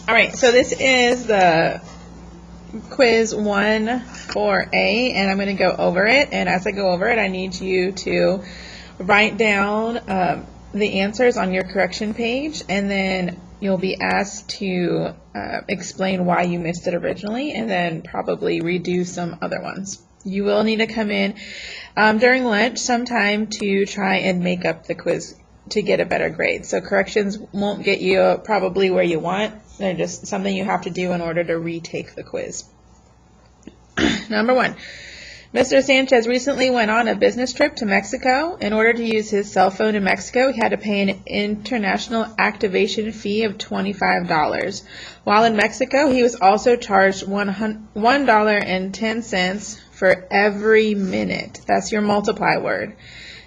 All right, so this is the quiz 1-4A, and I'm going to go over it. And as I go over it, I need you to write down the answers on your correction page, and then you'll be asked to explain why you missed it originally, and then probably redo some other ones. You will need to come in during lunch sometime to try and make up the quiz to get a better grade. So corrections won't get you probably where you want. They're just something you have to do in order to retake the quiz. Number 1. Mr. Sanchez recently went on a business trip to Mexico. In order to use his cell phone in Mexico, he had to pay an international activation fee of $25. While in Mexico, he was also charged $1.10 for every minute. That's your multiply word.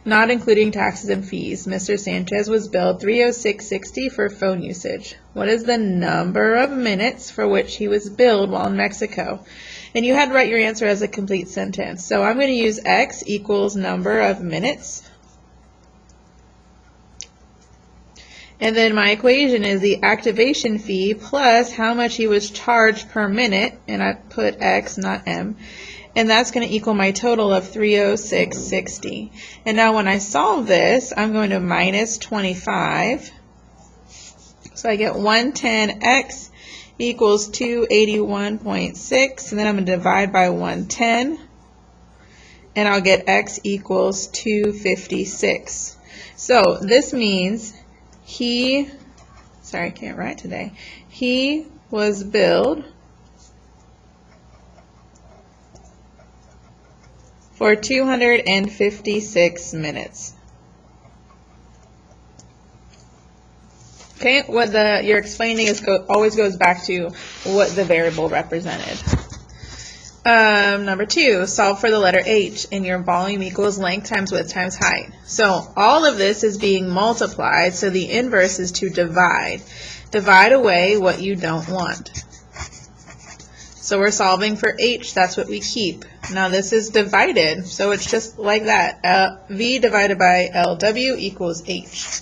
Not including taxes and fees. Mr. Sanchez was billed $306.60 for phone usage. What is the number of minutes for which he was billed while in Mexico? And you had to write your answer as a complete sentence. So I'm going to use X equals number of minutes. And then my equation is the activation fee plus how much he was charged per minute. And I put X, not M. And that's going to equal my total of $306.60. And now when I solve this, I'm going to minus 25. So I get 110x equals 281.6. And then I'm going to divide by 110. And I'll get x equals 256. So this means he was billed for 256 minutes. Okay, what you're explaining is always goes back to what the variable represented. Number 2, solve for the letter H in your volume equals length times width times height. So all of this is being multiplied, so the inverse is to divide. Divide away what you don't want. So we're solving for H, that's what we keep. Now this is divided, so it's just like that. V divided by LW equals H.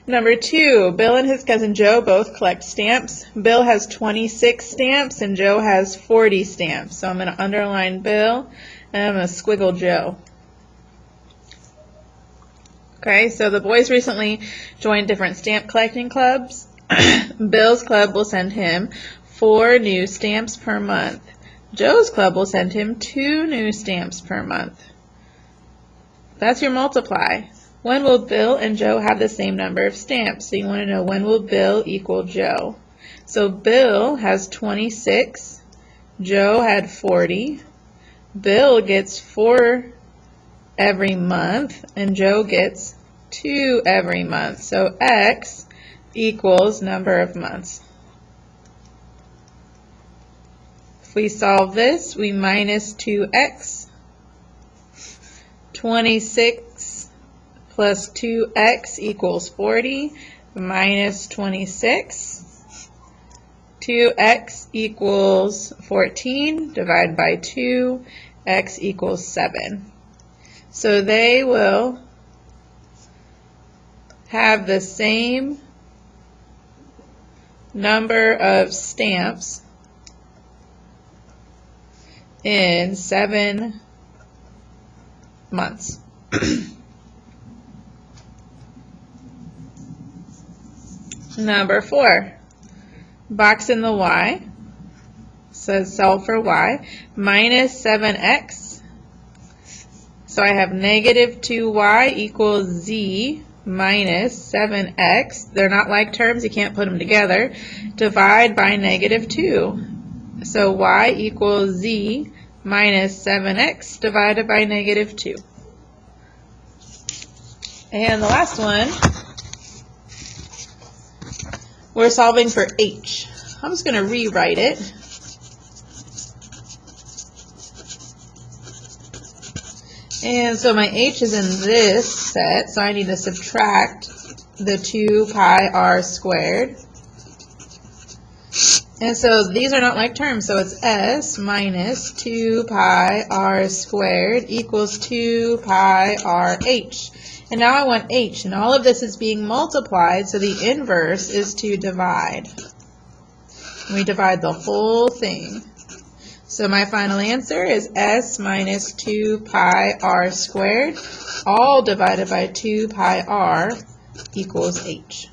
Number 2, Bill and his cousin Joe both collect stamps. Bill has 26 stamps and Joe has 40 stamps. So I'm going to underline Bill and I'm going to squiggle Joe. Okay, so the boys recently joined different stamp collecting clubs. Bill's club will send him 4 new stamps per month. Joe's club will send him 2 new stamps per month. That's your multiply. When will Bill and Joe have the same number of stamps? So you want to know when will Bill equal Joe. So Bill has 26. Joe had 40. Bill gets 4 every month and Joe gets 2 every month. So X equals number of months. If we solve this, we minus 2x. 26 plus 2x equals 40 minus 26. 2x equals 14 divided by 2. X equals 7. So they will have the same number of stamps in 7 months. Number 4, box in the y, says solve for y, minus 7x. So I have negative 2y equals z minus 7x. They're not like terms, you can't put them together. Divide by negative 2. So y equals z minus 7x divided by negative 2. And the last one, we're solving for h. I'm just going to rewrite it. And so my h is in this set, so I need to subtract the 2 pi r squared. And so these are not like terms, so it's s minus 2 pi r squared equals 2 pi r h. And now I want h, and all of this is being multiplied, so the inverse is to divide. We divide the whole thing. So my final answer is s minus 2 pi r squared, all divided by 2 pi r equals h.